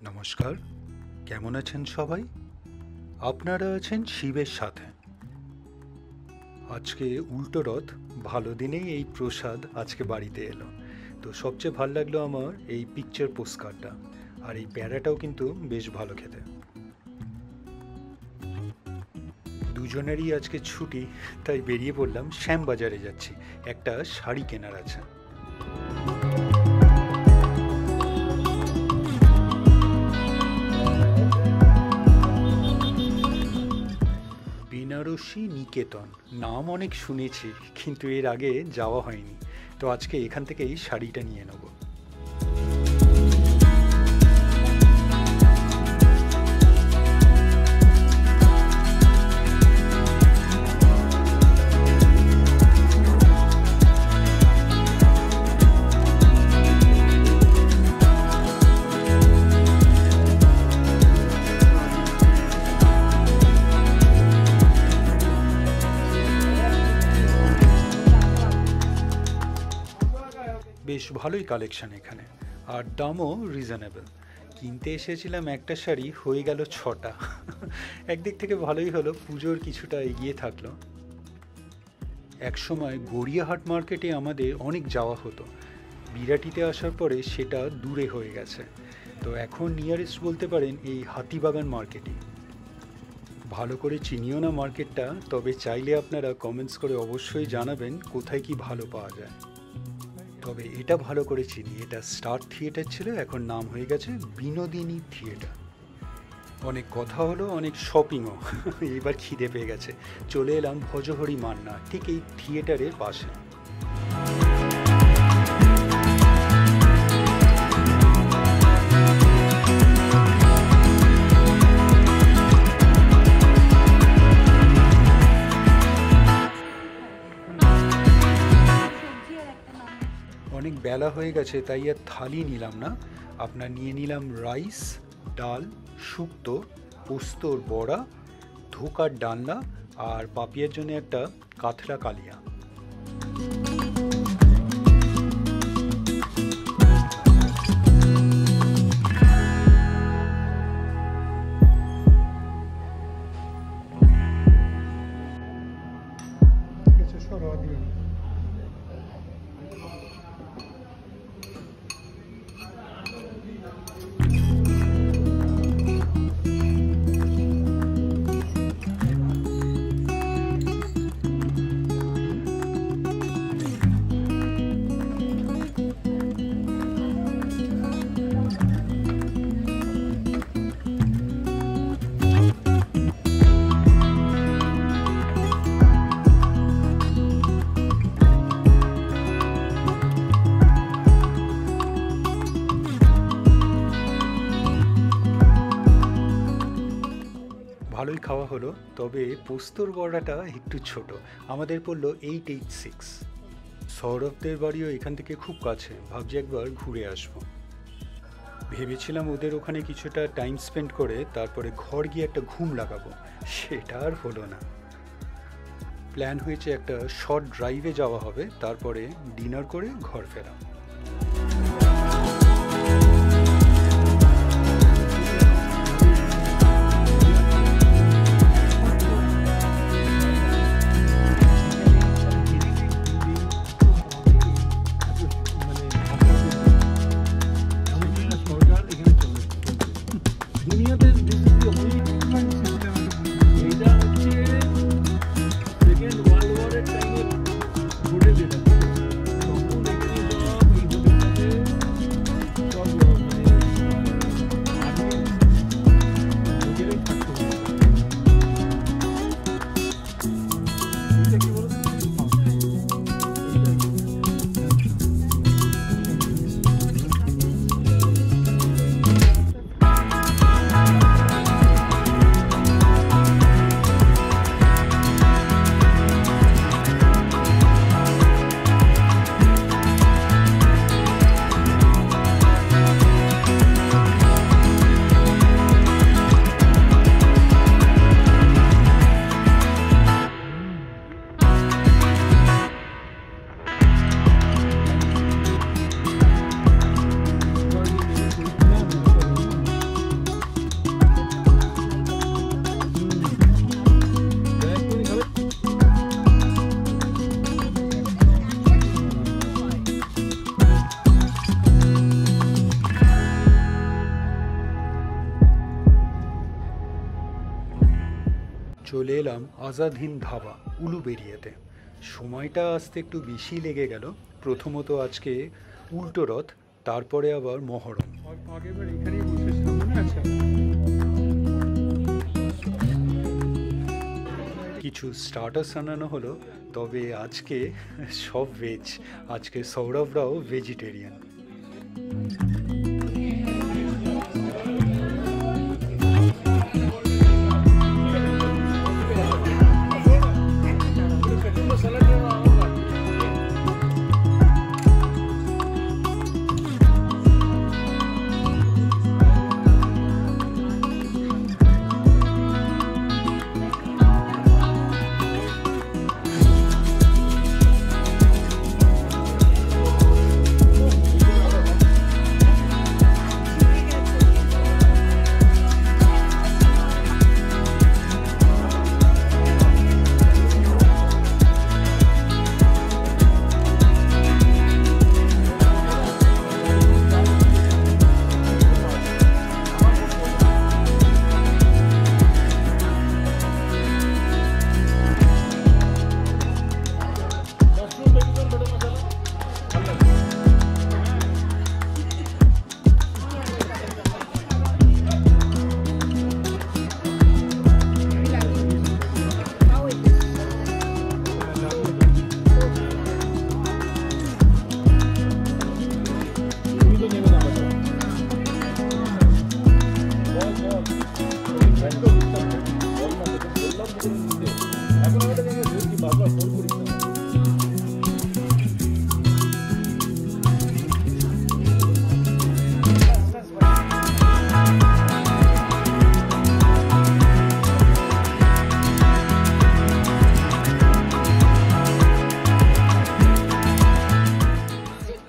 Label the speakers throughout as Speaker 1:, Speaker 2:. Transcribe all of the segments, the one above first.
Speaker 1: নমস্কার, কেমন আছেন সবাই? আপনারা আছেন শিবের সাথে। আজকে উল্টো রথ, ভালো দিনেই এই প্রসাদ আজকে বাড়িতে এলো। তো সবচেয়ে ভালো লাগলো আমার এই পিকচার পোস্টকার্ডটা, আর এই প্যারাটাও কিন্তু বেশ ভালো খেতে। দুজনেরই আজকে ছুটি, তাই বেরিয়ে পড়লাম, শ্যামবাজারে যাচ্ছি, একটা শাড়ি কেনার আছে। বেনারসি নিকেতন নাম অনেক শুনেছি, কিন্তু এর আগে যাওয়া হয়নি। তো আজকে এখান থেকেই শাড়িটা নিয়ে নেব। বেশ ভালোই কালেকশন এখানে, আর দামও রিজনেবল। কিনতে এসেছিলাম একটা শাড়ি, হয়ে গেল 6টা। একদিক থেকে ভালোই হলো, পুজোর কিছুটা এগিয়ে থাকলো। একসময় গড়িয়াহাট মার্কেটে আমাদের অনেক যাওয়া হতো, বিরাটিতে আসার পরে সেটা দূরে হয়ে গেছে। তো এখন নিয়ারেস্ট বলতে পারেন এই হাতিবাগান মার্কেটই। ভালো করে চিনিও না মার্কেটটা, তবে চাইলে আপনারা কমেন্টস করে অবশ্যই জানাবেন কোথায় কি ভালো পাওয়া যায়। তবে এটা ভালো করে চিনি, এটা স্টার থিয়েটার ছিল, এখন নাম হয়ে গেছে বিনোদিনী থিয়েটার। অনেক কথা হলো, অনেক শপিংও। এবার খিদে পেয়ে গেছে, চলে এলাম ভজহরি মান্না, ঠিক এই থিয়েটারের পাশে। অনেক বেলা হয়ে গেছে, তাই আর থালি নিলাম না, আপনার নিয়ে নিলাম রাইস, ডাল, শুক্তো, পোস্তর বড়া, ধোকার ডালনা, আর পাপিয়ার জন্য একটা কাতলা কালিয়া। ভালোই খাওয়া হলো, তবে পোস্তর বড়াটা একটু ছোট, আমাদের পড়লো 886। সৌরভদের বাড়িও এখান থেকে খুব কাছে, ভাবছি একবার ঘুরে আসবো। ভেবেছিলাম ওদের ওখানে কিছুটা টাইম স্পেন্ড করে তারপরে ঘর গিয়ে একটা ঘুম লাগাবো, সেটা আর হলো না। প্ল্যান হয়েছে একটা শর্ট ড্রাইভে যাওয়া হবে, তারপরে ডিনার করে ঘর ফেরা। চলে এলাম আজাদ হিন্দ ধাবা উলুবেড়িয়াতে। সময়টা আসতে একটু বেশি লেগে গেল। প্রথমত আজকে উল্টো রথ, তারপরে আবার মহরম। কিছু স্টার্টার্স আনানো হলো, তবে আজকে সব ভেজ। আজকে সৌরভরাও ভেজিটেরিয়ান।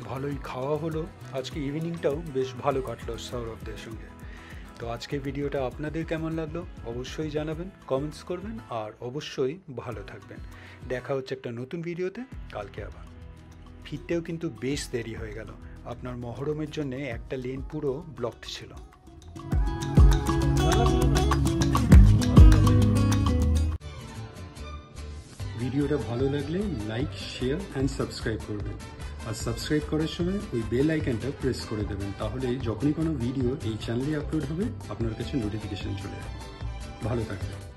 Speaker 1: ভালোই খাওয়া হলো। আজকে ইভিনিংটাও বেশ ভালো কাটলো সৌরভদের সঙ্গে। তো আজকে ভিডিওটা আপনাদের কেমন লাগলো অবশ্যই জানাবেন, কমেন্টস করবেন, আর অবশ্যই ভালো থাকবেন। দেখা হচ্ছে একটা নতুন ভিডিওতে কালকে আবার। ফিরতেও কিন্তু বেশ দেরি হয়ে গেল, আপনার মহরমের জন্য একটা লেন পুরো ব্লকড ছিল। ভিডিওটা ভালো লাগলে লাইক, শেয়ার অ্যান্ড সাবস্ক্রাইব করবেন। আর সাবস্ক্রাইব করার সময় ওই বেল আইকনটা প্রেস করে দেবেন, তাহলে যখনই কোনো ভিডিও এই চ্যানেলে আপলোড হবে আপনার কাছে নোটিফিকেশন চলে যাবে। ভালো থাকবেন।